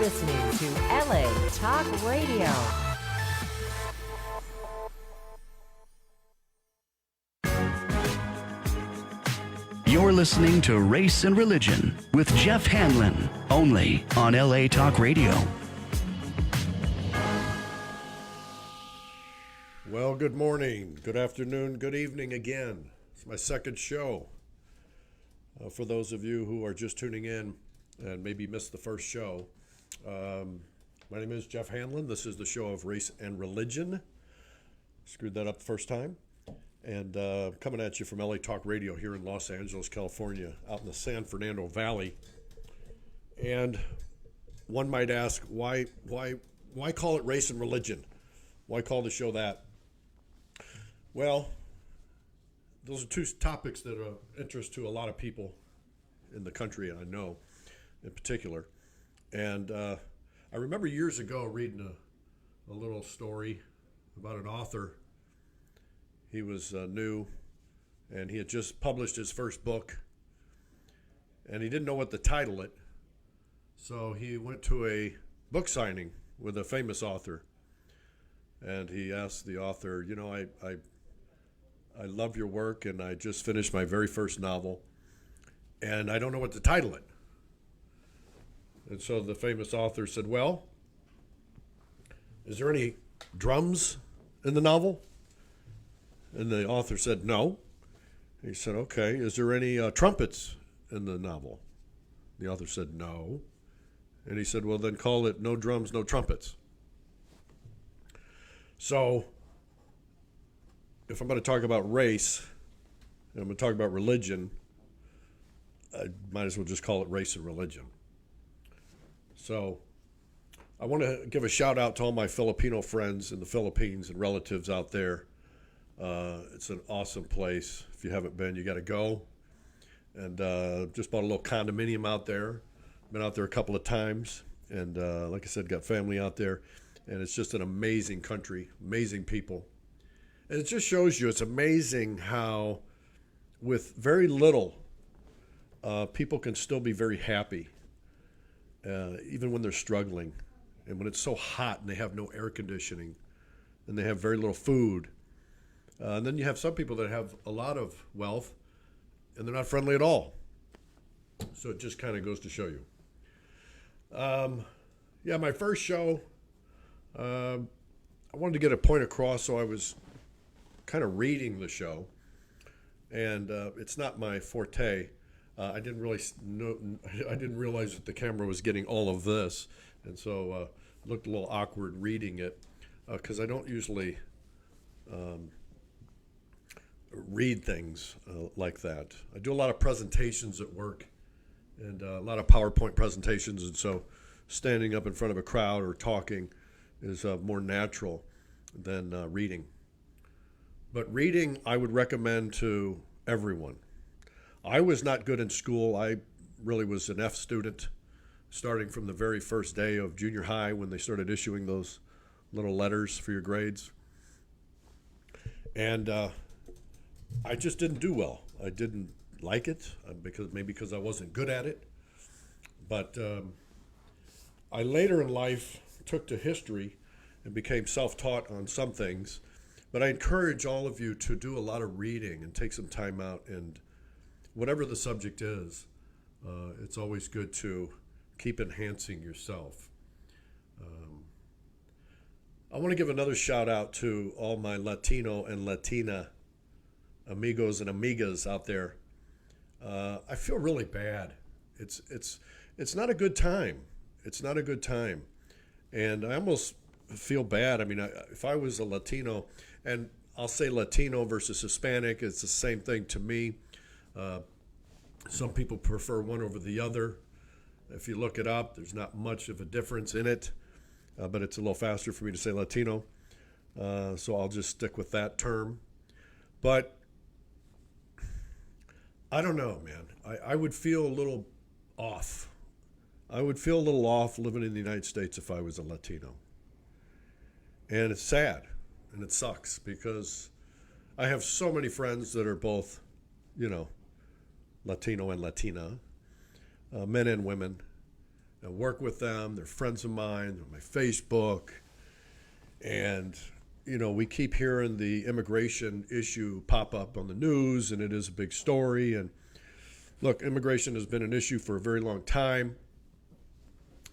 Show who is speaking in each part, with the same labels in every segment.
Speaker 1: listening to LA Talk Radio.
Speaker 2: You're listening to Race and Religion with Jeff Hanlon, only on LA Talk Radio.
Speaker 3: Well, good morning, good afternoon, good evening again. It's my second show. For those of you who are just tuning in and maybe missed the first show, my name is Jeff Hanlon. This is the show of Race and Religion. Screwed that up the first time. And coming at you from LA Talk Radio here in Los Angeles, California, out in the San Fernando Valley. And one might ask, why call it Race and Religion? Why call the show that? Well, those are two topics that are of interest to a lot of people in the country, I know, in particular. And I remember years ago reading a little story about an author. He was new, and he had just published his first book, and he didn't know what to title it. So he went to a book signing with a famous author, and he asked the author, you know, I love your work, and I just finished my very first novel, and I don't know what to title it. And so the famous author said, well, is there any drums in the novel? And the author said, no. He said, okay, is there any trumpets in the novel? The author said, no. And he said, well, then call it No Drums, No Trumpets. So if I'm going to talk about race, and I'm going to talk about religion, I might as well just call it Race and Religion. So I want to give a shout out to all my Filipino friends in the Philippines and relatives out there. It's an awesome place. If you haven't been, you got to go. And just bought a little condominium out there. Been out there a couple of times. And like I said, got family out there. And it's just an amazing country, amazing people. And it just shows you, it's amazing how with very little, people can still be very happy, even when they're struggling. And when it's so hot and they have no air conditioning and they have very little food. And then you have some people that have a lot of wealth and they're not friendly at all. So it just kind of goes to show you. My first show, I wanted to get a point across, so I was kind of reading the show. And it's not my forte. I didn't realize that the camera was getting all of this. And so it looked a little awkward reading it because I don't usually read things like that. I do a lot of presentations at work and a lot of PowerPoint presentations, and so standing up in front of a crowd or talking is more natural than reading. But reading, I would recommend to everyone. I was not good in school. I really was an F student, starting from the very first day of junior high when they started issuing those little letters for your grades. And I just didn't do well. I didn't like it because I wasn't good at it. But I later in life took to history and became self-taught on some things. But I encourage all of you to do a lot of reading and take some time out, and whatever the subject is, it's always good to keep enhancing yourself. I want to give another shout out to all my Latino and Latina amigos and amigas out there. I feel really bad. It's not a good time. It's not a good time. And I almost feel bad. I mean, if I was a Latino, and I'll say Latino versus Hispanic, it's the same thing to me. Some people prefer one over the other. If you look it up, there's not much of a difference in it, but it's a little faster for me to say Latino. So I'll just stick with that term. But I don't know, man. I would feel a little off. I would feel a little off living in the United States if I was a Latino. And it's sad, and it sucks, because I have so many friends that are both, Latino and Latina, men and women. I work with them. They're friends of mine. They're on my Facebook. And, we keep hearing the immigration issue pop up on the news, and it is a big story. And look, immigration has been an issue for a very long time.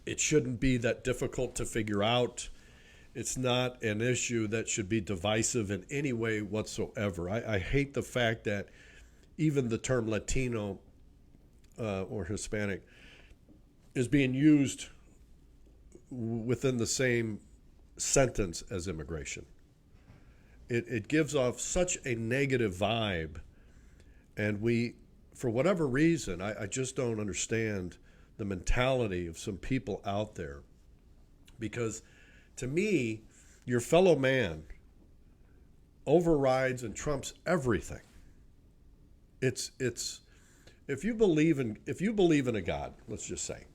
Speaker 3: It shouldn't be that difficult to figure out. It's not an issue that should be divisive in any way whatsoever. I hate the fact that even the term Latino or Hispanic is being used within the same sentence as immigration. It gives off such a negative vibe, and for whatever reason, I just don't understand the mentality of some people out there. Because to me, your fellow man overrides and trumps everything. It's if you believe in a God, let's just say,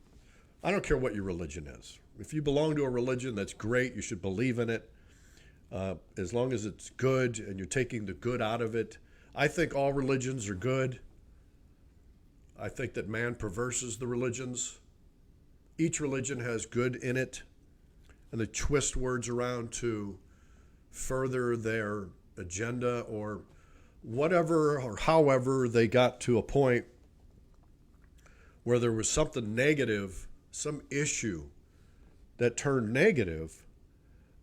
Speaker 3: I don't care what your religion is. If you belong to a religion, that's great. You should believe in it, as long as it's good and you're taking the good out of it. I think all religions are good. I think that man perverses the religions. Each religion has good in it, and they twist words around to further their agenda or whatever or however they got to a point where there was something negative, some issue that turned negative.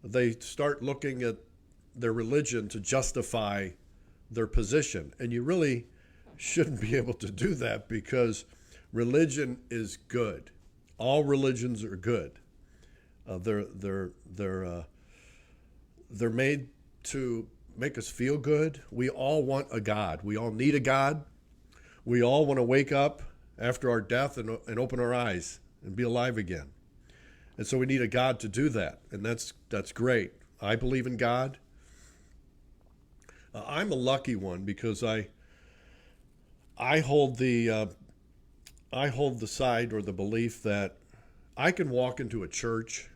Speaker 3: They start looking at their religion to justify their position. And you really shouldn't be able to do that, because religion is good. All religions are good. They're made to make us feel good. We all want a God. We all need a God. We all want to wake up after our death and open our eyes and be alive again. And so we need a God to do that, and that's great. I believe in God. I'm a lucky one because I hold the side or the belief that I can walk into a church.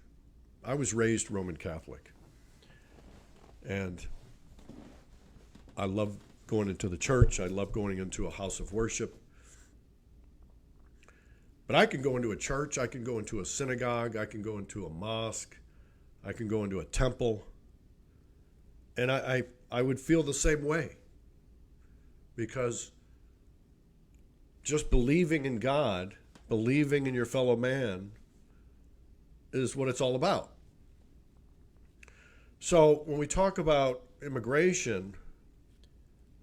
Speaker 3: I was raised Roman Catholic, and I love going into the church. I love going into a house of worship. But I can go into a church, I can go into a synagogue, I can go into a mosque, I can go into a temple, and I would feel the same way, because just believing in God, believing in your fellow man, is what it's all about. So when we talk about immigration,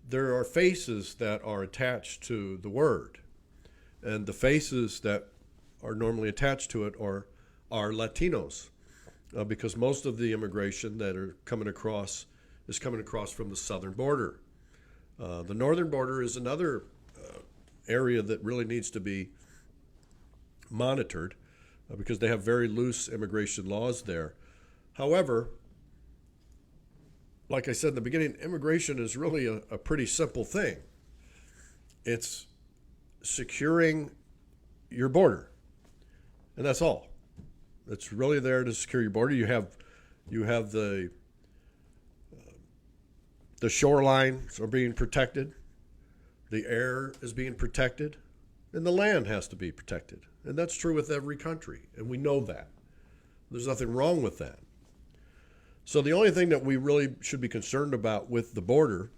Speaker 3: there are faces that are attached to the word. And the faces that are normally attached to it are Latinos, because most of the immigration that are coming across is coming across from the southern border. The northern border is another area that really needs to be monitored, because they have very loose immigration laws there. However, like I said in the beginning, immigration is really a pretty simple thing. It's securing your border, and that's all. It's really there to secure your border. You have the shorelines are being protected, the air is being protected, and the land has to be protected. And that's true with every country, and we know that. There's nothing wrong with that. So the only thing that we really should be concerned about with the border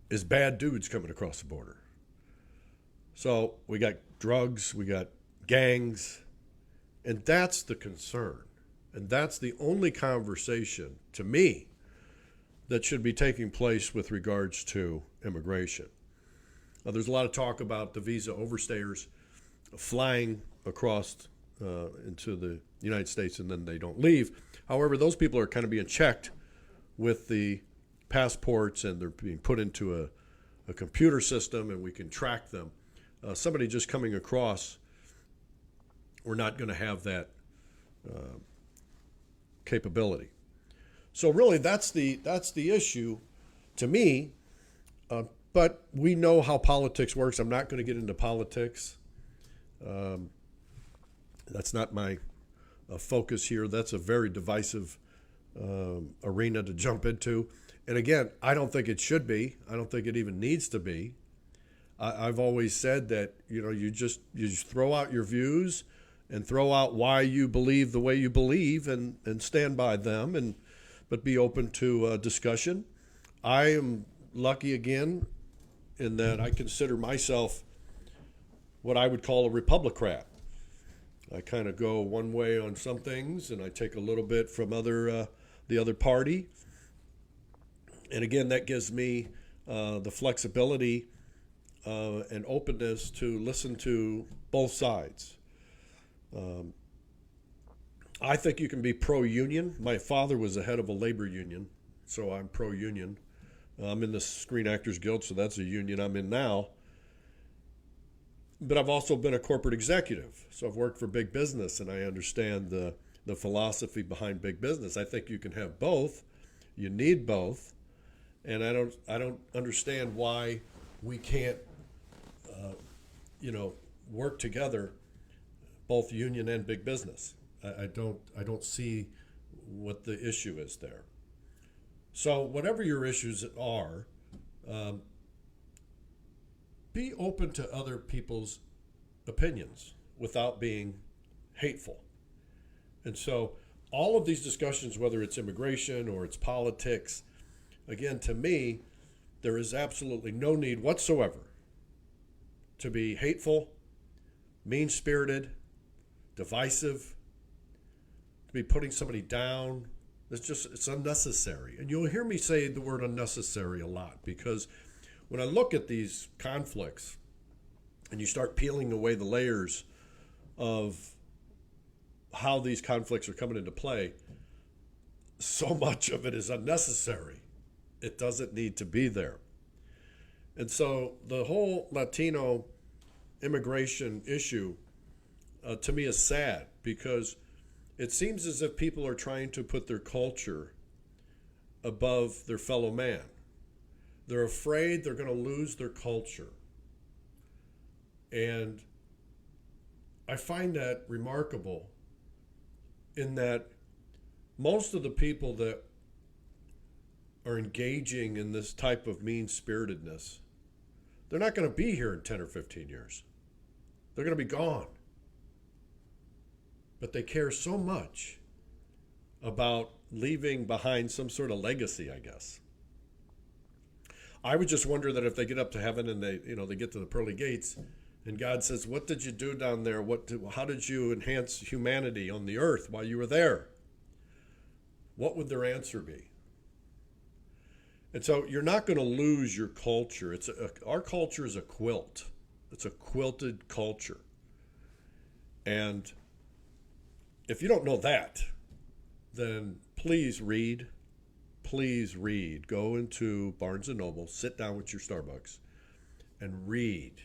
Speaker 3: is bad dudes coming across the border. So we got drugs, we got gangs, and that's the concern. And that's the only conversation, to me, that should be taking place with regards to immigration. There's a lot of talk about the visa overstayers flying across into the United States and then they don't leave. However, those people are kind of being checked with the passports, and they're being put into a computer system, and we can track them. Somebody just coming across, we're not going to have that capability. So really, that's the issue to me. But we know how politics works. I'm not going to get into politics. That's not my focus here. That's a very divisive arena to jump into. And again, I don't think it should be. I don't think it even needs to be. I've always said that, you just throw out your views and throw out why you believe the way you believe, and stand by them, but be open to discussion. I am lucky again in that I consider myself what I would call a Republican. I kind of go one way on some things, and I take a little bit from the other party. And again, that gives me the flexibility and openness to listen to both sides. I think you can be pro-union. My father was the head of a labor union, so I'm pro-union. I'm in the Screen Actors Guild, so that's a union I'm in now. But I've also been a corporate executive, so I've worked for big business, and I understand the philosophy behind big business. I think you can have both. You need both, and I don't understand why we can't, work together, both union and big business. I don't see what the issue is there. So whatever your issues are, be open to other people's opinions without being hateful. And so all of these discussions, whether it's immigration or it's politics, again, to me, there is absolutely no need whatsoever to be hateful, mean-spirited, divisive, to be putting somebody down. It's unnecessary. And you'll hear me say the word unnecessary a lot, because when I look at these conflicts and you start peeling away the layers of how these conflicts are coming into play, so much of it is unnecessary. It doesn't need to be there. And so the whole Latino immigration issue, to me, is sad, because it seems as if people are trying to put their culture above their fellow man. They're afraid they're going to lose their culture. And I find that remarkable, in that most of the people that are engaging in this type of mean-spiritedness, they're not going to be here in 10 or 15 years. They're going to be gone. But they care so much about leaving behind some sort of legacy, I guess. I would just wonder that if they get up to heaven and they get to the pearly gates, and God says, "What did you do down there? How did you enhance humanity on the earth while you were there?" What would their answer be? And so you're not going to lose your culture. Our culture is a quilt. It's a quilted culture. And if you don't know that, then please read. Please read. Go into Barnes & Noble, sit down with your Starbucks, and read.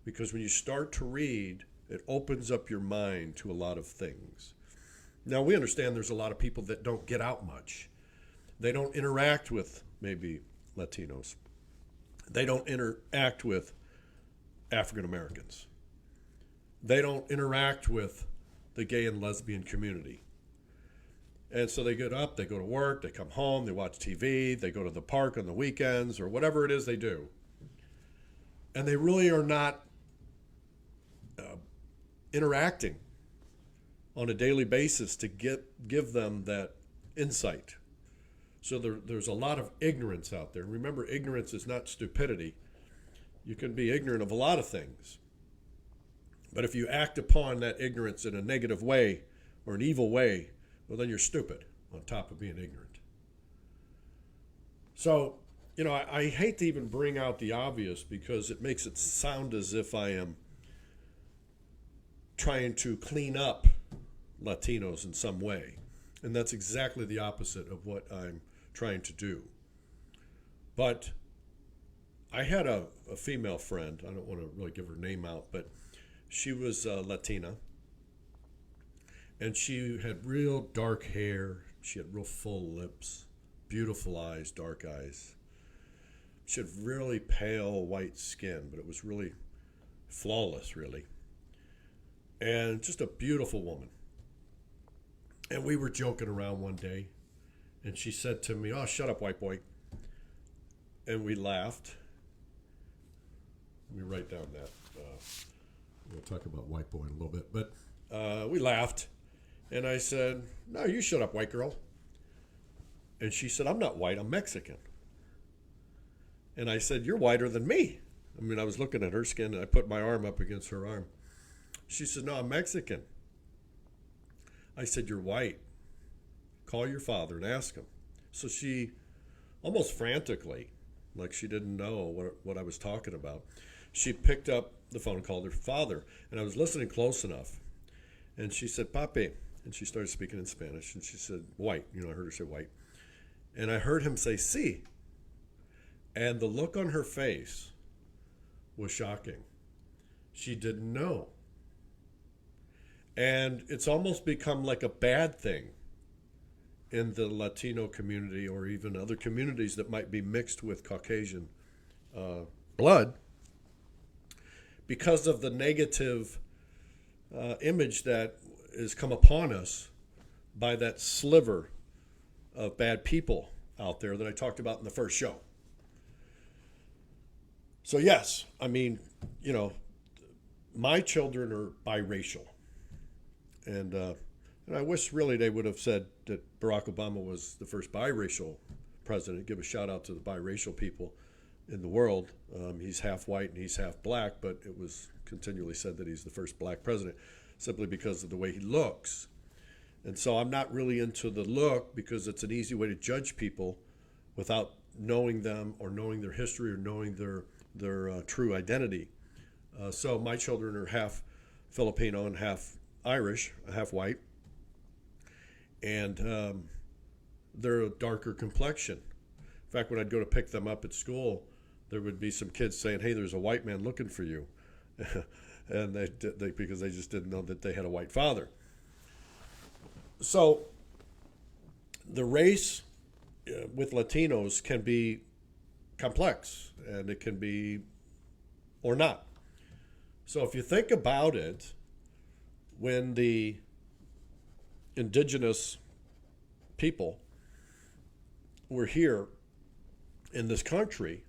Speaker 3: Because when you start to read, it opens up your mind to a lot of things. Now, we understand there's a lot of people that don't get out much. They don't interact with maybe Latinos. They don't interact with African Americans. They don't interact with the gay and lesbian community. And so they get up, they go to work, they come home, they watch TV, they go to the park on the weekends, or whatever it is they do. And they really are not interacting on a daily basis to give them that insight. So there's a lot of ignorance out there. And remember, ignorance is not stupidity. You can be ignorant of a lot of things. But if you act upon that ignorance in a negative way or an evil way, well, then you're stupid on top of being ignorant. So, I hate to even bring out the obvious, because it makes it sound as if I am trying to clean up Latinos in some way. And that's exactly the opposite of what I'm trying to do. But I had a female friend. I don't want to really give her name out, but she was Latina. And she had real dark hair. She had real full lips, beautiful eyes, dark eyes. She had really pale white skin, but it was really flawless, really. And just a beautiful woman. And we were joking around one day, and she said to me, "Oh, shut up, white boy." And we laughed. Let me write down that. We'll talk about white boy in a little bit. But we laughed. And I said, no, you shut up, white girl. And she said, I'm not white, I'm Mexican. And I said, you're whiter than me. I mean, I was looking at her skin, and I put my arm up against her arm. She said, no, I'm Mexican. I said, you're white. Call your father and ask him. So she, almost frantically, like she didn't know what I was talking about, she picked up the phone and called her father. And I was listening close enough. And she said, Papi. And she started speaking in Spanish. And she said, white. I heard her say white. And I heard him say, sí. And the look on her face was shocking. She didn't know. And it's almost become like a bad thing in the Latino community, or even other communities that might be mixed with Caucasian blood, because of the negative image that has come upon us by that sliver of bad people out there that I talked about in the first show. So yes, I mean, my children are biracial. And I wish really they would have said that Barack Obama was the first biracial president. Give a shout out to the biracial people in the world. He's half white and he's half black, but it was continually said that he's the first black president simply because of the way he looks. And so I'm not really into the look, because it's an easy way to judge people without knowing them or knowing their history or knowing their true identity. So my children are half Filipino and half Irish, half white, and they're a darker complexion. In fact, when I'd go to pick them up at school, there would be some kids saying, hey, there's a white man looking for you. And they because they just didn't know that they had a white father. So the race with Latinos can be complex, and it can be or not. So if you think about it, when the indigenous people were here in this country,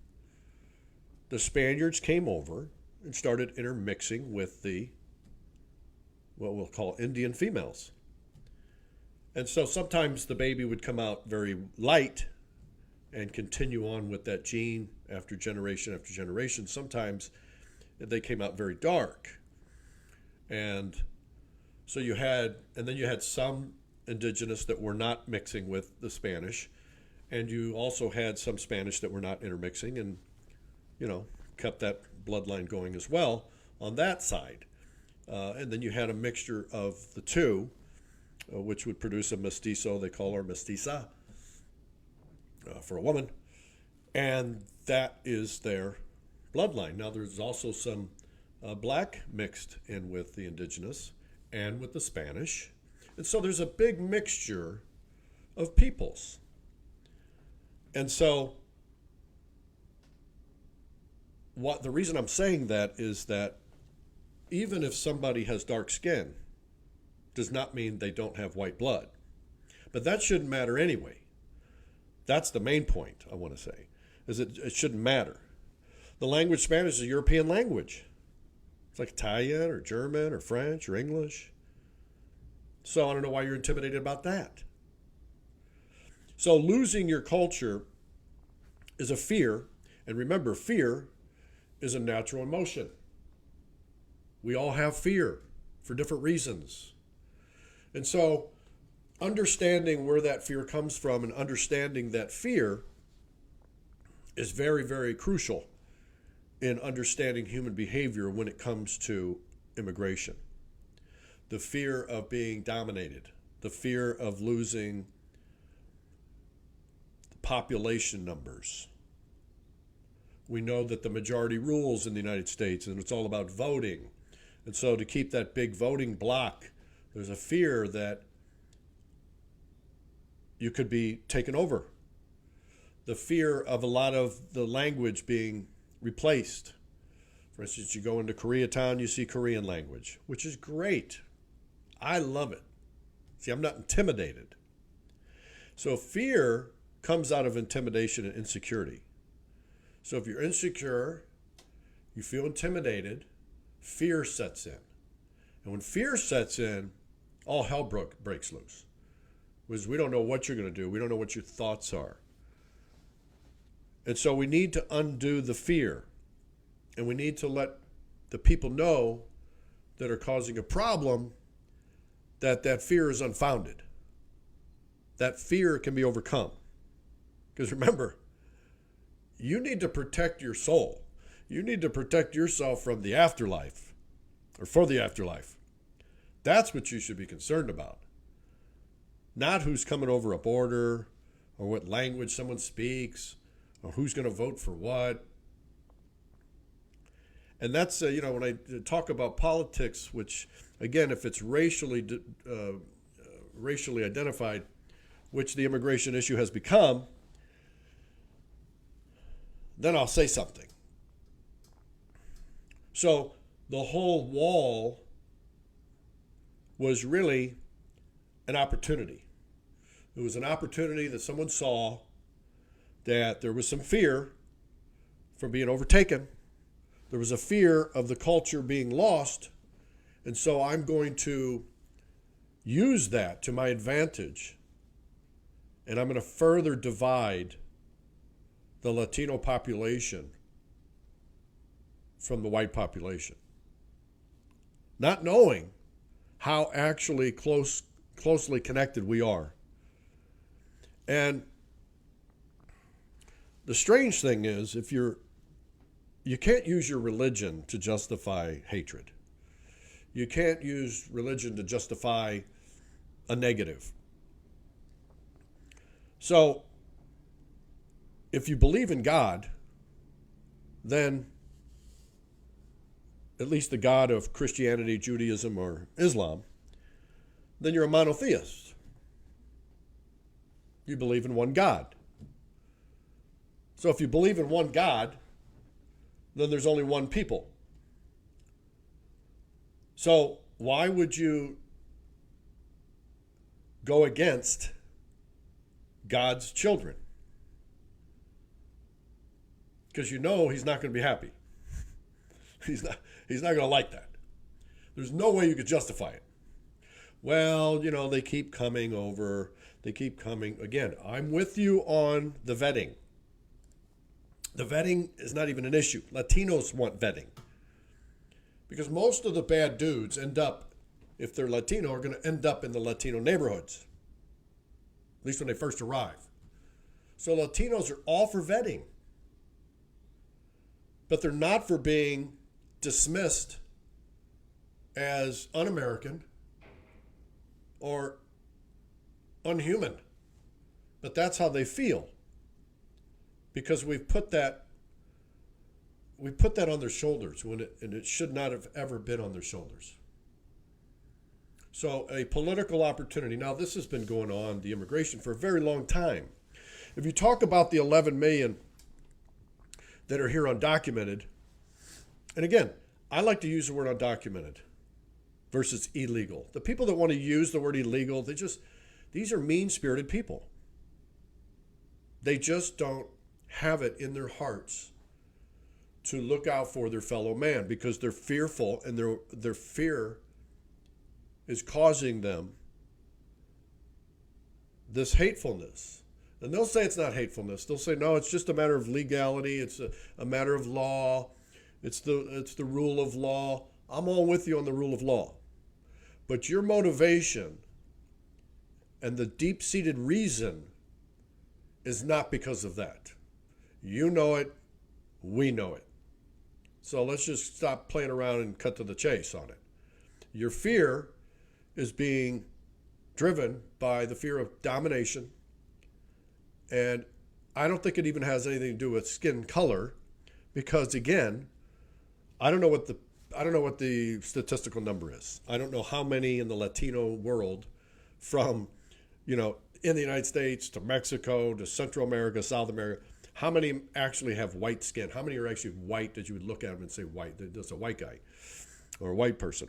Speaker 3: the Spaniards came over and started intermixing with the, what we'll call Indian females. And so sometimes the baby would come out very light and continue on with that gene after generation. Sometimes they came out very dark. And so then you had some indigenous that were not mixing with the Spanish. And you also had some Spanish that were not intermixing and, kept that bloodline going as well on that side. And then you had a mixture of the two, which would produce a mestizo. They call her mestiza for a woman. And that is their bloodline. Now, there's also some black mixed in with the indigenous and with the Spanish. And so there's a big mixture of peoples. And so the reason I'm saying that is that even if somebody has dark skin, does not mean they don't have white blood. But that shouldn't matter anyway. That's the main point I want to say, is it shouldn't matter. The language Spanish is a European language. It's like Italian or German or French or English. So I don't know why you're intimidated about that. So losing your culture is a fear. And remember, fear is a natural emotion. We all have fear for different reasons. And so understanding where that fear comes from and understanding that fear is very, very crucial in understanding human behavior when it comes to immigration. The fear of being dominated, the fear of losing population numbers. We know that the majority rules in the United States, and it's all about voting. And so to keep that big voting block, there's a fear that you could be taken over. The fear of a lot of the language being replaced. For instance, you go into Koreatown, you see Korean language, which is great. I love it. See, I'm not intimidated. So fear comes out of intimidation and insecurity. So if you're insecure, You feel intimidated, fear sets in. And when fear sets in, all hell breaks loose. Because we don't know what you're going to do. We don't know what your thoughts are. And so we need to undo the fear. And we need to let the people know that are causing a problem that fear is unfounded. That fear can be overcome. Because remember, you need to protect your soul. You need to protect yourself from the afterlife, or for the afterlife. That's what you should be concerned about. Not who's coming over a border, or what language someone speaks, or who's going to vote for what. And that's, when I talk about politics, which, again, if it's racially identified, which the immigration issue has become, then I'll say something. So the whole wall was really an opportunity. It was an opportunity that someone saw that there was some fear from being overtaken. There was a fear of the culture being lost. And so I'm going to use that to my advantage. And I'm going to further divide the Latino population from the white population. Not knowing how actually closely connected we are. And the strange thing is, you can't use your religion to justify hatred. You can't use religion to justify a negative. So, if you believe in God, then at least the God of Christianity, Judaism, or Islam, then you're a monotheist. You believe in one God. So if you believe in one God, then there's only one people. So why would you go against God's children? Because you know he's not going to be happy. He's not going to like that. There's no way you could justify it. Well, they keep coming over. They keep coming. Again, I'm with you on the vetting. The vetting is not even an issue. Latinos want vetting. Because most of the bad dudes end up, if they're Latino, are going to end up in the Latino neighborhoods. At least when they first arrive. So Latinos are all for vetting. But they're not for being dismissed as un-American or unhuman. But that's how they feel. Because we put that on their shoulders and it should not have ever been on their shoulders. So a political opportunity. Now this has been going on, the immigration, for a very long time. If you talk about the 11 million that are here undocumented, and again, I like to use the word undocumented versus illegal. The people that want to use the word illegal, these are mean-spirited people. They just don't have it in their hearts to look out for their fellow man because they're fearful, and their fear is causing them this hatefulness. And they'll say it's not hatefulness. They'll say, no, it's just a matter of legality. It's a matter of law. It's the rule of law. I'm all with you on the rule of law. But your motivation and the deep-seated reason is not because of that. You know it. We know it. So let's just stop playing around and cut to the chase on it. Your fear is being driven by the fear of domination. And I don't think it even has anything to do with skin color, because again, I don't know what the statistical number is. I don't know how many in the Latino world, from in the United States to Mexico to Central America, South America, how many actually have white skin? How many are actually white that you would look at them and say white? That's a white guy or a white person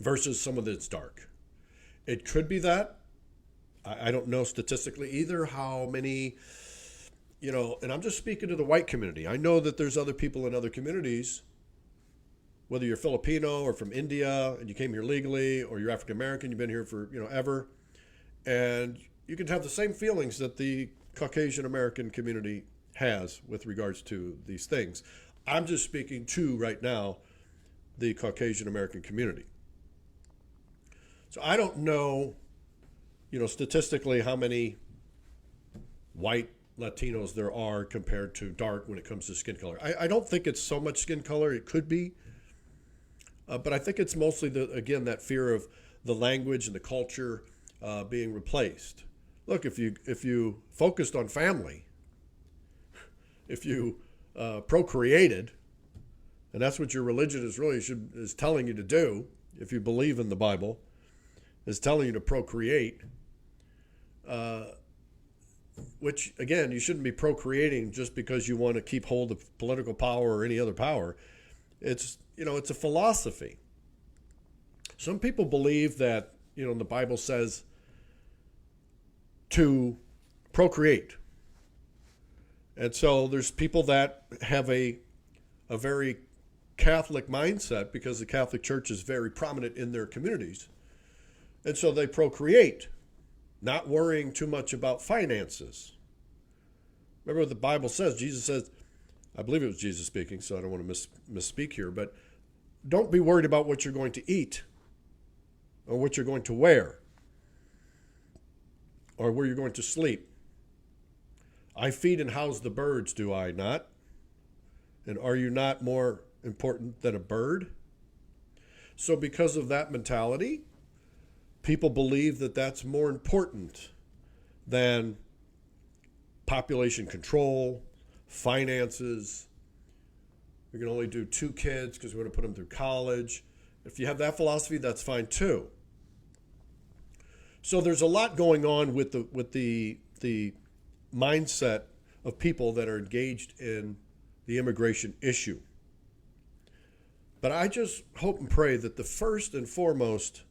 Speaker 3: versus someone that's dark. It could be that. I don't know statistically either how many and I'm just speaking to the white community. I know that there's other people in other communities, whether you're Filipino or from India and you came here legally, or you're African American, you've been here for, ever. And you can have the same feelings that the Caucasian American community has with regards to these things. I'm just speaking to, right now, the Caucasian American community. So I don't know, statistically how many white Latinos there are compared to dark when it comes to skin color. I don't think it's so much skin color. It could be. But I think it's mostly, that fear of the language and the culture being replaced. Look, if you focused on family, if you procreated, and that's what your religion is telling you to do, if you believe in the Bible, is telling you to procreate, which, again, you shouldn't be procreating just because you want to keep hold of political power or any other power. It's a philosophy. Some people believe that, the Bible says to procreate. And so there's people that have a very Catholic mindset, because the Catholic Church is very prominent in their communities. And so they procreate, not worrying too much about finances. Remember what the Bible says. Jesus says, I believe it was Jesus speaking, so I don't want to misspeak here, but don't be worried about what you're going to eat or what you're going to wear or where you're going to sleep. I feed and house the birds, do I not? And are you not more important than a bird? So because of that mentality, people believe that that's more important than population control, finances. We can only do 2 kids because we're going to put them through college. If you have that philosophy, that's fine too. So there's a lot going on with the mindset of people that are engaged in the immigration issue. But I just hope and pray that the first and foremost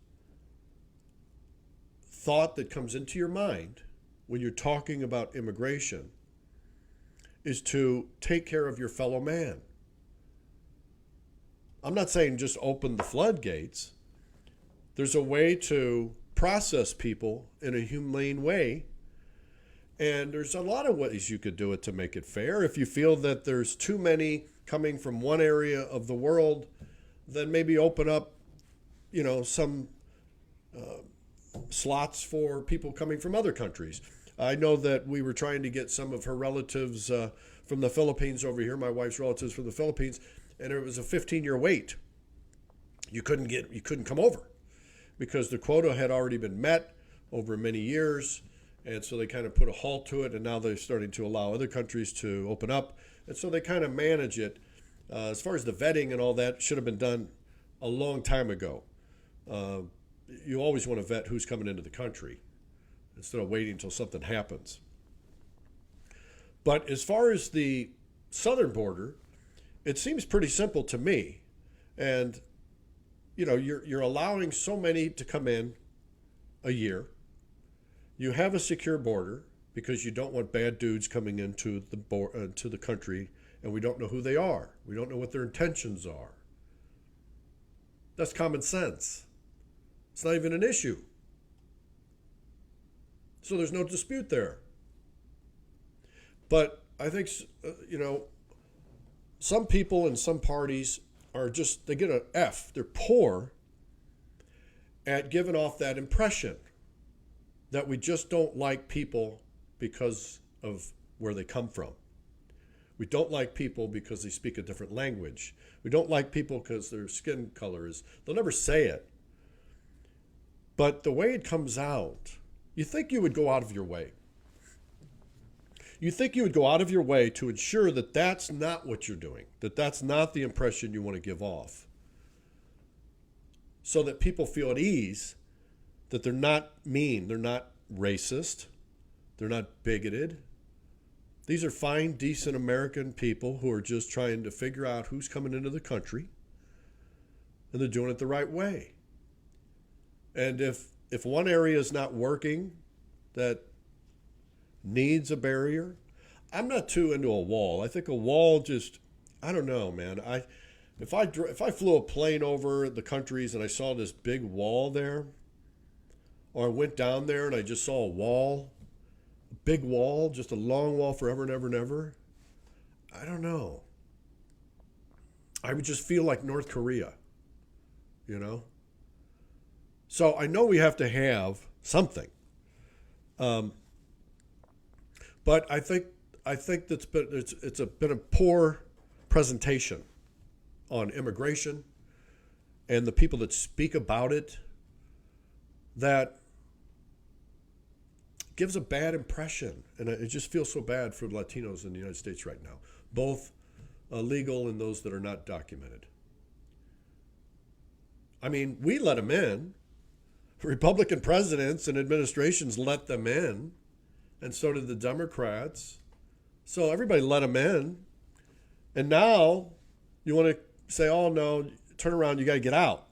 Speaker 3: thought that comes into your mind when you're talking about immigration is to take care of your fellow man. I'm not saying just open the floodgates. There's a way to process people in a humane way. And there's a lot of ways you could do it to make it fair. If you feel that there's too many coming from one area of the world, then maybe open up, some slots for people coming from other countries. I know that we were trying to get some of her relatives from the Philippines over here, my wife's relatives from the Philippines, and it was a 15-year wait. You couldn't come over because the quota had already been met over many years, and so they kind of put a halt to it, and now they're starting to allow other countries to open up, and so they kind of manage it. As far as the vetting and all that, should have been done a long time ago. You always want to vet who's coming into the country instead of waiting until something happens. But as far as the southern border, it seems pretty simple to me. And, you're allowing so many to come in a year. You have a secure border because you don't want bad dudes coming into the country, and we don't know who they are. We don't know what their intentions are. That's common sense. It's not even an issue. So there's no dispute there. But I think, some people in some parties they get an F. They're poor at giving off that impression that we just don't like people because of where they come from. We don't like people because they speak a different language. We don't like people because their skin color is, they'll never say it. But the way it comes out, you think you would go out of your way. You think you would go out of your way to ensure that that's not what you're doing, that that's not the impression you want to give off, so that people feel at ease that they're not mean, they're not racist, they're not bigoted. These are fine, decent American people who are just trying to figure out who's coming into the country, and they're doing it the right way. And if one area is not working that needs a barrier, I'm not too into a wall. I think a wall just, I don't know, man. If I flew a plane over the countries and I saw this big wall there, or I went down there and I just saw a wall, a big wall, just a long wall forever and ever and ever, I don't know. I would just feel like North Korea, you know? So I know we have to have something. But I think it's been a poor presentation on immigration and the people that speak about it that gives a bad impression. And it just feels so bad for Latinos in the United States right now, both legal and those that are not documented. I mean, we let them in. Republican presidents and administrations let them in, and so did the Democrats. So everybody let them in. And now you want to say, "Oh no, turn around, you got to get out."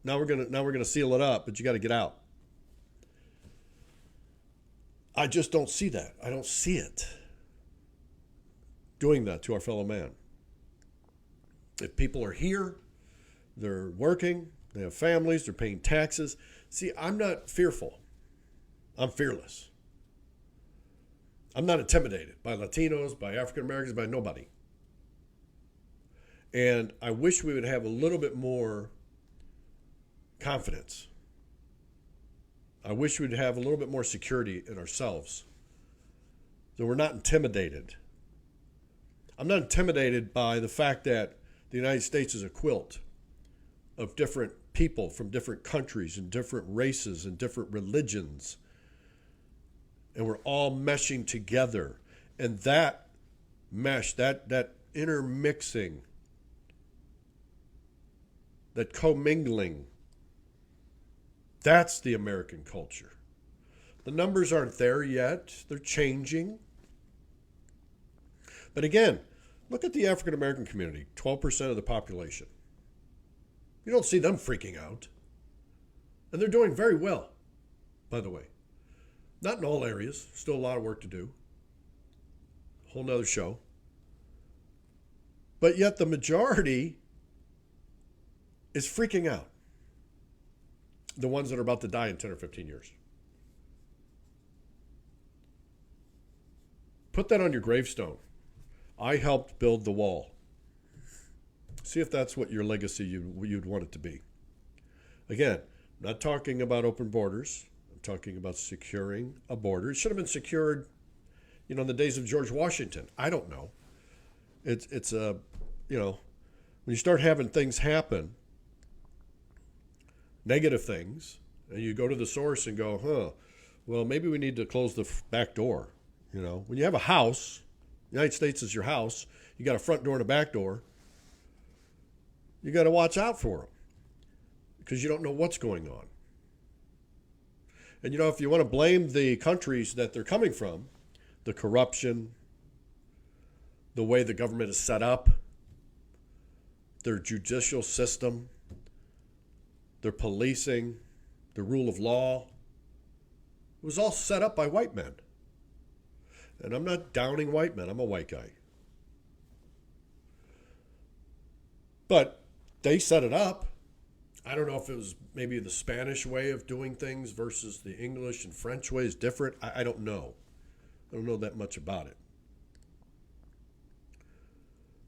Speaker 3: Now we're going to seal it up, but you got to get out. I just don't see that. I don't see it doing that to our fellow man. If people are here, they're working, they have families, they're paying taxes. See, I'm not fearful. I'm fearless. I'm not intimidated by Latinos, by African Americans, by nobody. And I wish we would have a little bit more confidence. I wish we'd have a little bit more security in ourselves, that we're not intimidated. I'm not intimidated by the fact that the United States is a quilt of different people from different countries and different races and different religions. And we're all meshing together. And that mesh, that intermixing, that commingling, that's the American culture. The numbers aren't there yet. They're changing. But again, look at the African American community, 12% of the population. You don't see them freaking out. And they're doing very well, by the way. Not in all areas. Still a lot of work to do. Whole nother show. But yet the majority is freaking out. The ones that are about to die in 10 or 15 years. Put that on your gravestone. I helped build the wall. See if that's what your legacy you'd want it to be. Again, I'm not talking about open borders. I'm talking about securing a border. It should have been secured, in the days of George Washington. I don't know. It's when you start having things happen, negative things, and you go to the source and go, well, maybe we need to close the back door. When you have a house, the United States is your house, you got a front door and a back door, you got to watch out for them because you don't know what's going on. And, if you want to blame the countries that they're coming from, the corruption, the way the government is set up, their judicial system, their policing, the rule of law, it was all set up by white men. And I'm not downing white men. I'm a white guy. But they set it up. I don't know if it was maybe the Spanish way of doing things versus the English and French way is different. I don't know. I don't know that much about it.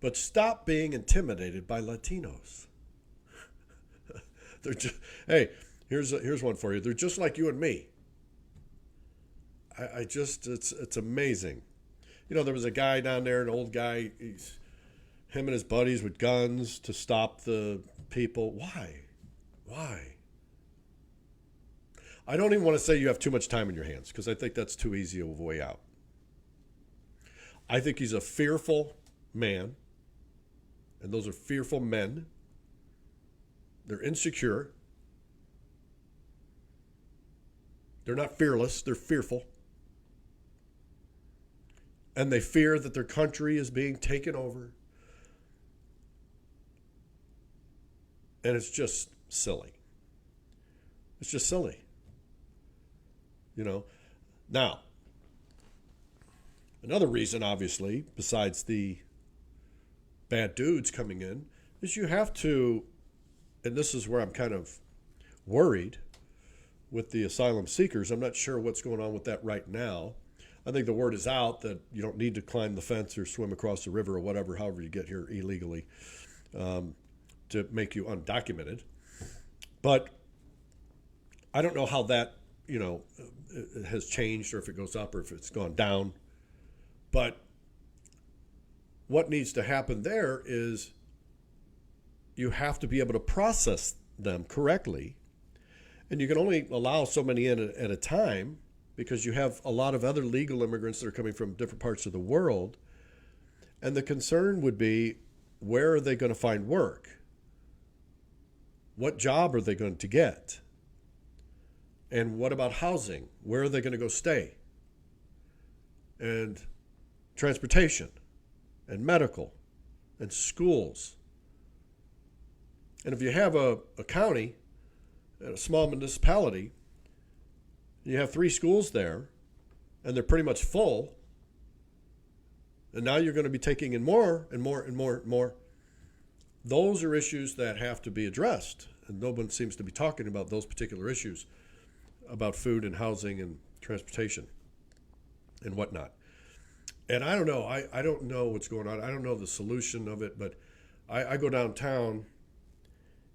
Speaker 3: But stop being intimidated by Latinos. They're just, hey, here's one for you. They're just like you and me. It's amazing. There was a guy down there, an old guy, him and his buddies with guns to stop the people. Why? I don't even want to say you have too much time in your hands because I think that's too easy of a way out. I think he's a fearful man, and those are fearful men. They're insecure. They're not fearless, they're fearful. And they fear that their country is being taken over. And it's just silly. It's just silly. Now, Another reason, obviously, besides the bad dudes coming in, is you have to, and this is where I'm kind of worried with the asylum seekers. I'm not sure what's going on with that right now. I think the word is out that you don't need to climb the fence or swim across the river or whatever, however you get here illegally, to make you undocumented. But I don't know how that, has changed, or if it goes up or if it's gone down. But what needs to happen there is you have to be able to process them correctly. And you can only allow so many in at a time because you have a lot of other legal immigrants that are coming from different parts of the world. And the concern would be, where are they going to find work? What job are they going to get? And what about housing? Where are they going to go stay? And transportation, and medical, and schools. And if you have a county, a small municipality, you have 3 schools there, and they're pretty much full, and now you're going to be taking in more and more and more and more. Those are issues that have to be addressed, and no one seems to be talking about those particular issues, about food and housing and transportation and whatnot. And I don't know. I don't know what's going on. I don't know the solution of it, but I go downtown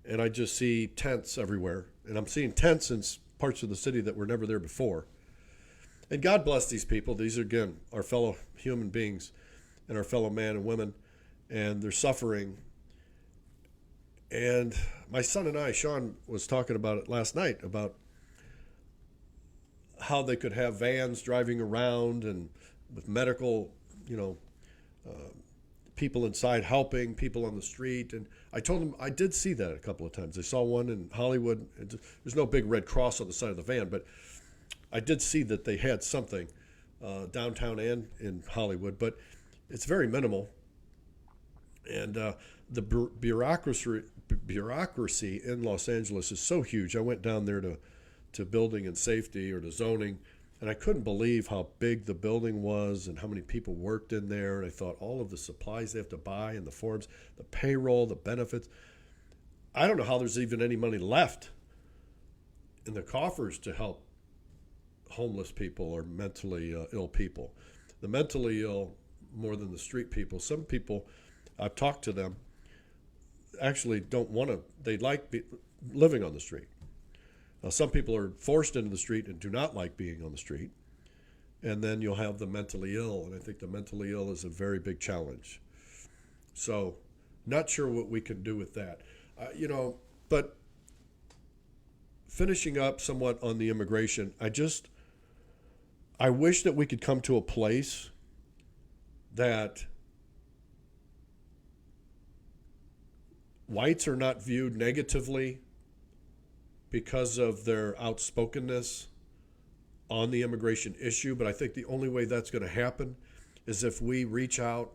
Speaker 3: and I just see tents everywhere. And I'm seeing tents in parts of the city that were never there before. And God bless these people. These are, again, our fellow human beings and our fellow men and women. And they're suffering. And my son and I, Sean, was talking about it last night, about how they could have vans driving around and with medical, people inside helping people on the street. And I told them I did see that a couple of times. I saw one in Hollywood. There's no big red cross on the side of the van, but I did see that they had something downtown and in Hollywood, but it's very minimal. And the bureaucracy in Los Angeles is so huge. I went down there to building and safety, or to zoning, and I couldn't believe how big the building was and how many people worked in there. And I thought, all of the supplies they have to buy and the forms, the payroll, the benefits. I don't know how there's even any money left in the coffers to help homeless people or mentally ill people. The mentally ill more than the street people. Some people, I've talked to them, actually don't want to, they like living on the street. Some people are forced into the street and do not like being on the street. And then you'll have the mentally ill. And I think the mentally ill is a very big challenge. So not sure what we can do with that. But finishing up somewhat on the immigration, I wish that we could come to a place that whites are not viewed negatively because of their outspokenness on the immigration issue. But I think the only way that's going to happen is if we reach out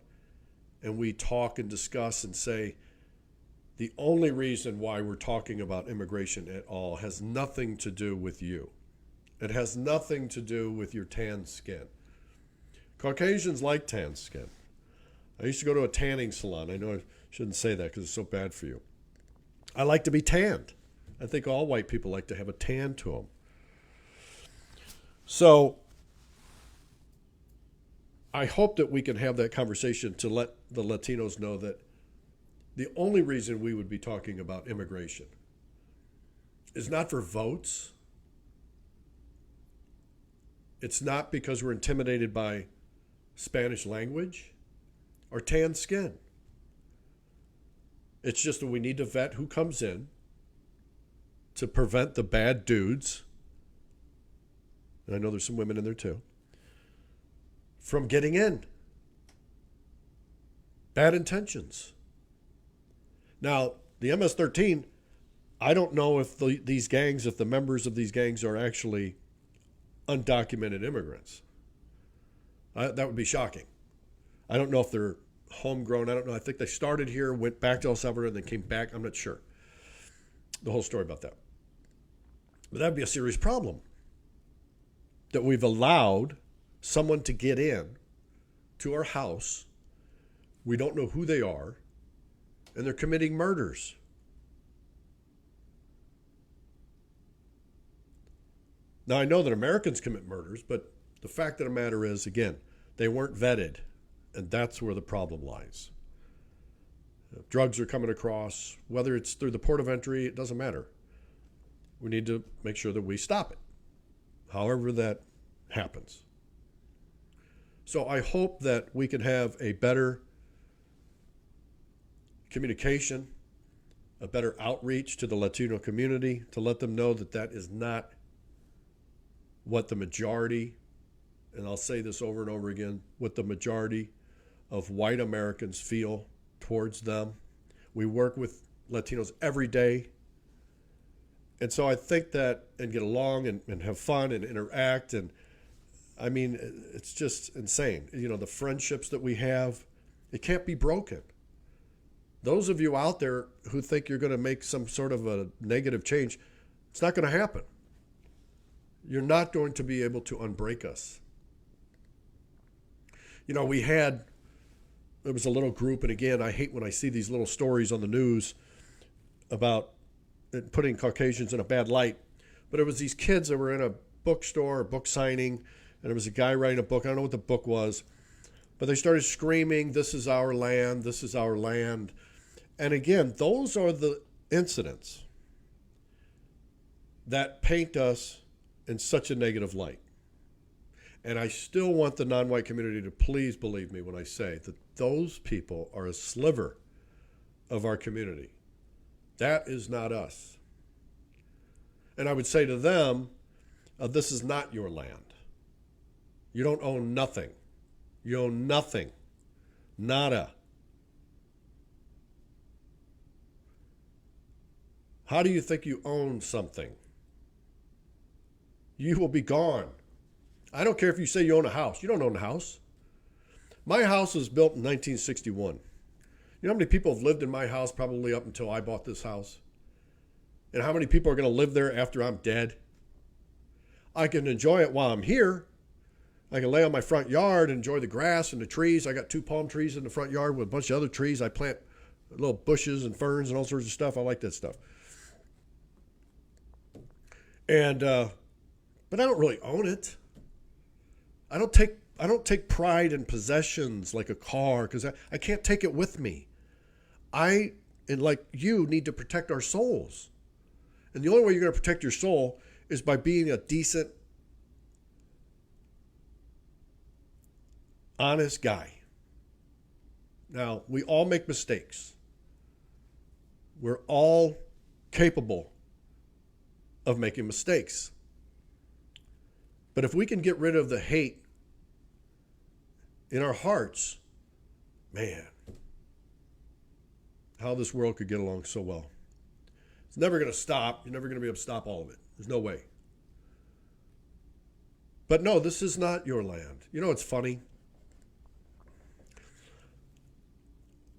Speaker 3: and we talk and discuss and say, the only reason why we're talking about immigration at all has nothing to do with you. It has nothing to do with your tan skin. Caucasians like tan skin. I used to go to a tanning salon. I know I shouldn't say that because it's so bad for you. I like to be tanned. I think all white people like to have a tan to them. So I hope that we can have that conversation to let the Latinos know that the only reason we would be talking about immigration is not for votes. It's not because we're intimidated by Spanish language or tan skin. It's just that we need to vet who comes in to prevent the bad dudes, and I know there's some women in there too, from getting in. Bad intentions. Now, the MS-13, I don't know if these gangs, if the members of these gangs are actually undocumented immigrants. That would be shocking. I don't know if they're homegrown. I don't know. I think they started here, went back to El Salvador, and then came back. I'm not sure. The whole story about that. But that would be a serious problem. That we've allowed someone to get in to our house. We don't know who they are, and they're committing murders. Now, I know that Americans commit murders, but the fact of the matter is, again, they weren't vetted, and that's where the problem lies. If drugs are coming across, whether it's through the port of entry, it doesn't matter. We need to make sure that we stop it, however that happens. So I hope that we can have a better communication, a better outreach to the Latino community to let them know that that is not what the majority, and I'll say this over and over again, what the majority of white Americans feel towards them. We work with Latinos every day. And so I think that, and get along and have fun and interact. And I mean, it's just insane. You know, the friendships that we have, it can't be broken. Those of you out there who think you're going to make some sort of a negative change, it's not going to happen. You're not going to be able to unbreak us. You know, there was a little group, and again, I hate when I see these little stories on the news about putting Caucasians in a bad light. But it was these kids that were in a bookstore, a book signing, and there was a guy writing a book. I don't know what the book was, but they started screaming, "This is our land, this is our land." And again, those are the incidents that paint us in such a negative light. And I still want the non-white community to please believe me when I say that those people are a sliver of our community. That is not us. And I would say to them, this is not your land. You don't own nothing. You own nothing. Nada. How do you think you own something? You will be gone. I don't care if you say you own a house. You don't own a house. My house was built in 1961. You know how many people have lived in my house probably up until I bought this house? And how many people are going to live there after I'm dead? I can enjoy it while I'm here. I can lay on my front yard and enjoy the grass and the trees. I got 2 palm trees in the front yard with a bunch of other trees. I plant little bushes and ferns and all sorts of stuff. I like that stuff. And but I don't really own it. I don't take pride in possessions like a car because I can't take it with me. And like you, need to protect our souls. And the only way you're going to protect your soul is by being a decent, honest guy. Now, we all make mistakes. We're all capable of making mistakes. But if we can get rid of the hate in our hearts, man, how this world could get along so well. It's never going to stop. You're never going to be able to stop all of it. There's no way. But no, this is not your land. You know, it's funny.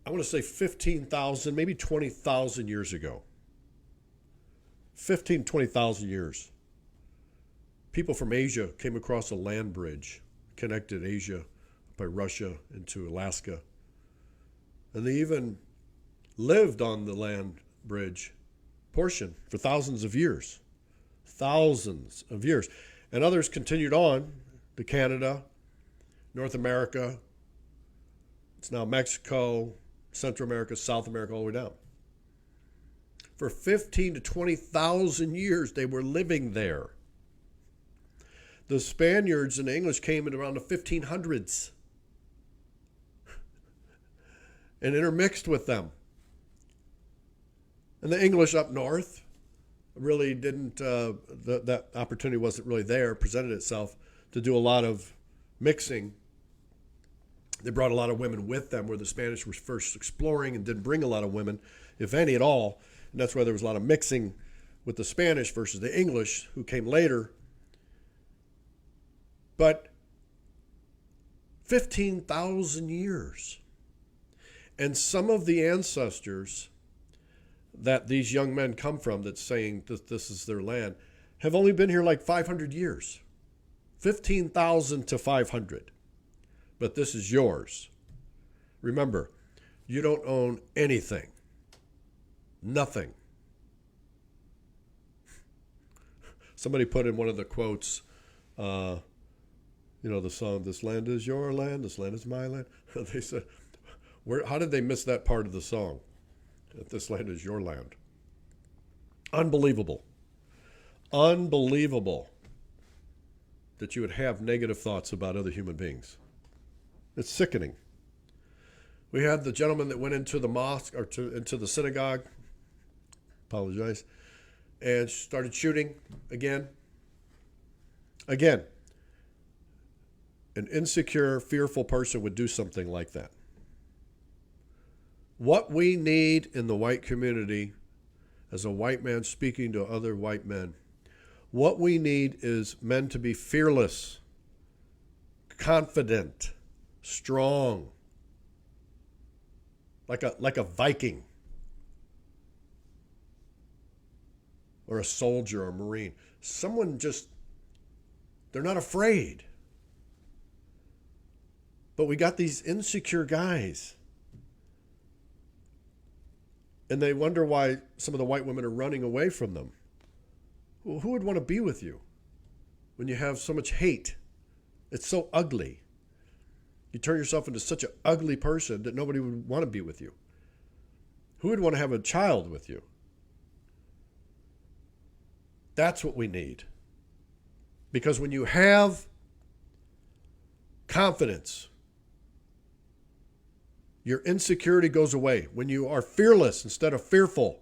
Speaker 3: I want to say 15,000, maybe 20,000 years ago. 20,000 years. People from Asia came across a land bridge, connected Asia by Russia into Alaska. And they even lived on the land bridge portion for thousands of years. Thousands of years. And others continued on to Canada, North America. It's now Mexico, Central America, South America, all the way down. For 15 to 20,000 years, they were living there. The Spaniards and the English came in around the 1500s and intermixed with them. And the English up north really didn't, that opportunity wasn't really there, presented itself to do a lot of mixing. They brought a lot of women with them where the Spanish were first exploring and didn't bring a lot of women, if any at all. And that's why there was a lot of mixing with the Spanish versus the English who came later. But 15,000 years. And some of the ancestors that these young men come from that's saying that this is their land have only been here like 500 years. 15,000 to 500. but this is yours. Remember, you don't own anything. Nothing. Somebody put in one of the quotes, the song, "This land is your land, this land is my land." They said, how did they miss that part of the song? That this land is your land. Unbelievable. Unbelievable that you would have negative thoughts about other human beings. It's sickening. We had the gentleman that went into the mosque, or into the synagogue, apologize, and started shooting again. Again, an insecure, fearful person would do something like that. What we need in the white community, as a white man speaking to other white men, what we need is men to be fearless, confident, strong, like a Viking or a soldier or a Marine. Someone just, they're not afraid. But we got these insecure guys. And they wonder why some of the white women are running away from them. Well, who would want to be with you when you have so much hate? It's so ugly. You turn yourself into such an ugly person that nobody would want to be with you. Who would want to have a child with you? That's what we need. Because when you have confidence, your insecurity goes away. When you are fearless instead of fearful,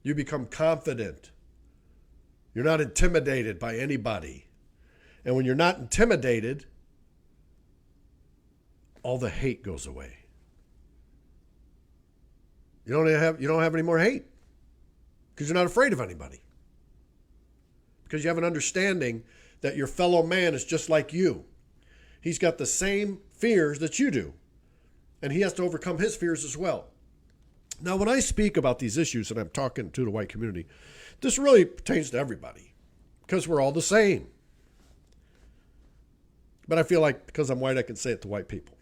Speaker 3: you become confident. You're not intimidated by anybody. And when you're not intimidated, all the hate goes away. You don't have any more hate because you're not afraid of anybody. Because you have an understanding that your fellow man is just like you. He's got the same fears that you do. And he has to overcome his fears as well. Now, when I speak about these issues and I'm talking to the white community, this really pertains to everybody because we're all the same. But I feel like because I'm white, I can say it to white people.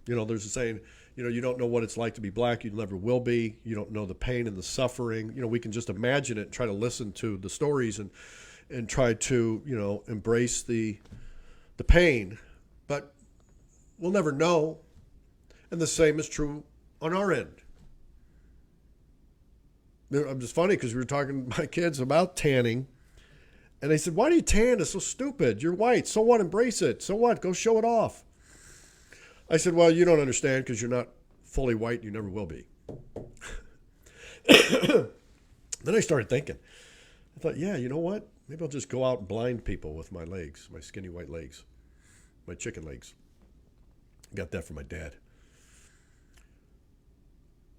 Speaker 3: There's a saying, you don't know what it's like to be black. You never will be. You don't know the pain and the suffering. We can just imagine it and try to listen to the stories and try to, embrace the pain. But we'll never know. And the same is true on our end. I'm just funny because we were talking to my kids about tanning. And they said, "Why do you tan? It's so stupid. You're white. So what? Embrace it. So what? Go show it off." I said, "Well, you don't understand because you're not fully white. And you never will be." Then I started thinking. I thought, yeah, you know what? Maybe I'll just go out and blind people with my legs, my skinny white legs, my chicken legs. I got that from my dad.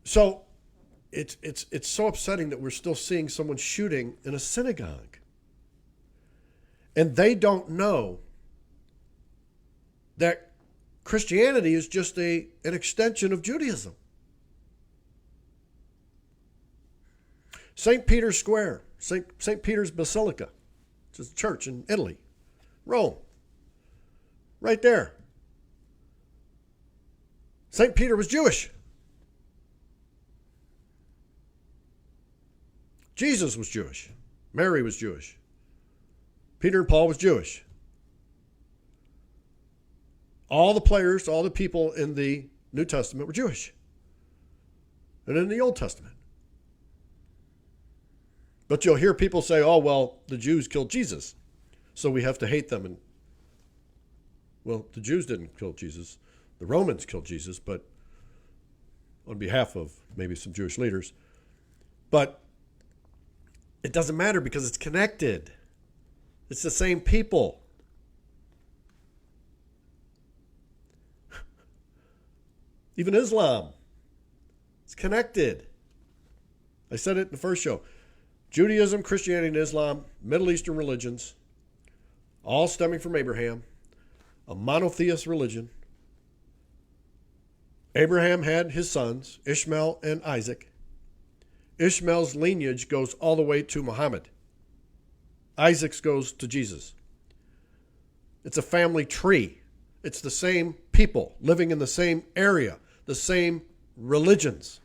Speaker 3: So it's so upsetting that we're still seeing someone shooting in a synagogue. And they don't know that Christianity is just an extension of Judaism. St. Peter's Square, St. Peter's Basilica, it's a church in Italy, Rome, right there. St. Peter was Jewish. Jesus was Jewish. Mary was Jewish. Peter and Paul was Jewish. All the players, all the people in the New Testament were Jewish. And in the Old Testament. But you'll hear people say, "Oh, well, the Jews killed Jesus, so we have to hate them." And well, the Jews didn't kill Jesus. The Romans killed Jesus, but on behalf of maybe some Jewish leaders. But it doesn't matter because it's connected. It's the same people. Even Islam, it's connected. I said it in the first show. Judaism, Christianity, and Islam, Middle Eastern religions, all stemming from Abraham, a monotheist religion. Abraham had his sons, Ishmael and Isaac. Ishmael's lineage goes all the way to Muhammad. Isaac's goes to Jesus. It's a family tree. It's the same people living in the same area, the same religions.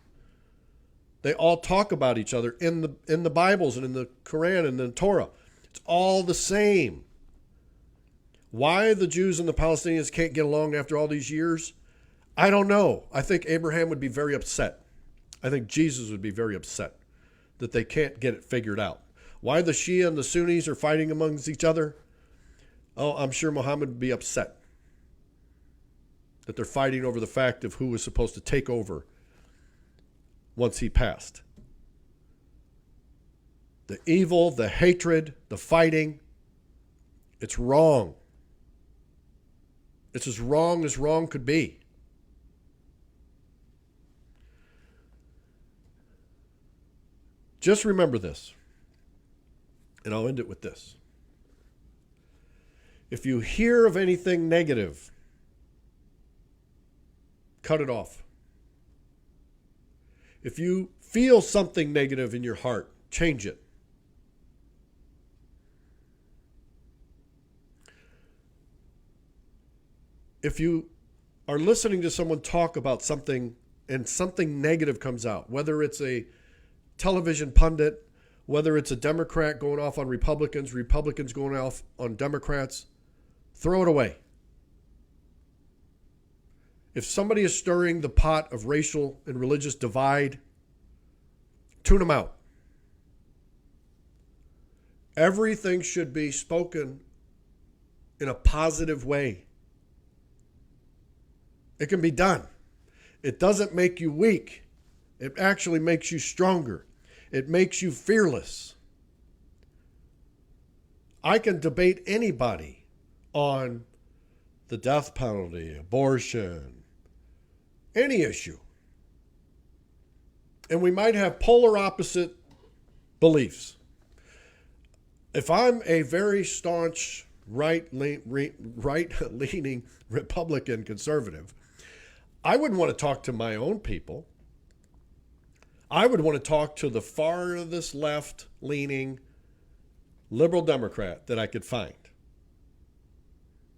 Speaker 3: They all talk about each other in the Bibles and in the Quran and the Torah. It's all the same. Why the Jews and the Palestinians can't get along after all these years, I don't know. I think Abraham would be very upset. I think Jesus would be very upset that they can't get it figured out. Why the Shia and the Sunnis are fighting amongst each other, oh, I'm sure Muhammad would be upset that they're fighting over the fact of who was supposed to take over once he passed. The evil, the hatred, the fighting, it's wrong. It's as wrong could be. Just remember this, and I'll end it with this. If you hear of anything negative, cut it off. If you feel something negative in your heart, change it. If you are listening to someone talk about something and something negative comes out, whether it's a television pundit, whether it's a Democrat going off on Republicans, Republicans going off on Democrats, throw it away. If somebody is stirring the pot of racial and religious divide, tune them out. Everything should be spoken in a positive way. It can be done. It doesn't make you weak. It actually makes you stronger. It makes you fearless. I can debate anybody on the death penalty, abortion, any issue. And we might have polar opposite beliefs. If I'm a very staunch right-leaning Republican conservative, I wouldn't want to talk to my own people. I would want to talk to the farthest left-leaning liberal Democrat that I could find.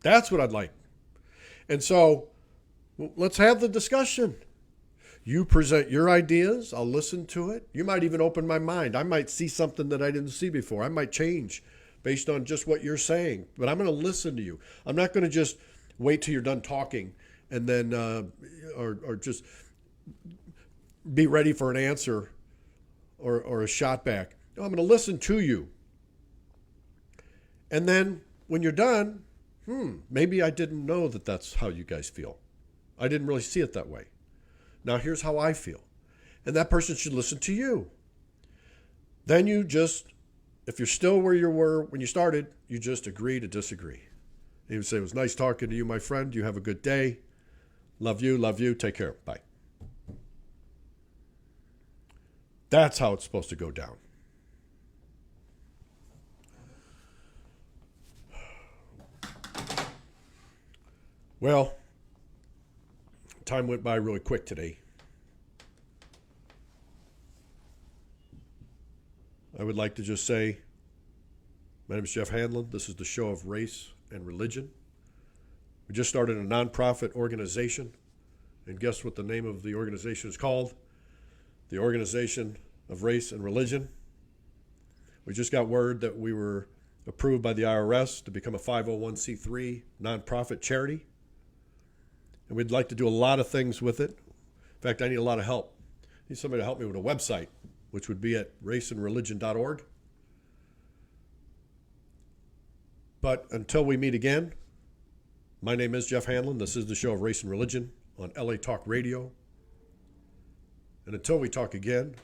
Speaker 3: That's what I'd like. And so let's have the discussion. You present your ideas. I'll listen to it. You might even open my mind. I might see something that I didn't see before. I might change based on just what you're saying. But I'm going to listen to you. I'm not going to just wait till you're done talking and then or just be ready for an answer or a shot back. No, I'm going to listen to you. And then when you're done, maybe I didn't know that that's how you guys feel. I didn't really see it that way. Now here's how I feel. And that person should listen to you. Then you just, if you're still where you were when you started, you just agree to disagree. And you say, it was nice talking to you, my friend. You have a good day. Love you. Take care. Bye. That's how it's supposed to go down. Well, time went by really quick today. I would like to just say, my name is Jeff Hanlon. This is the show of race and religion. We just started a nonprofit organization. And guess what the name of the organization is called? The Organization of Race and Religion. We just got word that we were approved by the IRS to become a 501c3 nonprofit charity. And we'd like to do a lot of things with it. In fact, I need a lot of help. I need somebody to help me with a website, which would be at raceandreligion.org. But until we meet again, my name is Jeff Hanlon. This is the show of Race and Religion on LA Talk Radio. And until we talk again,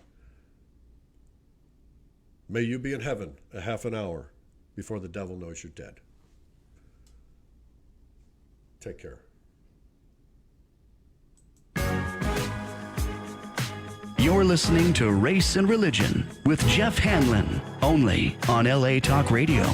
Speaker 3: may you be in heaven a half an hour before the devil knows you're dead. Take care.
Speaker 2: You're listening to Race and Religion with Jeff Hanlon, only on LA Talk Radio.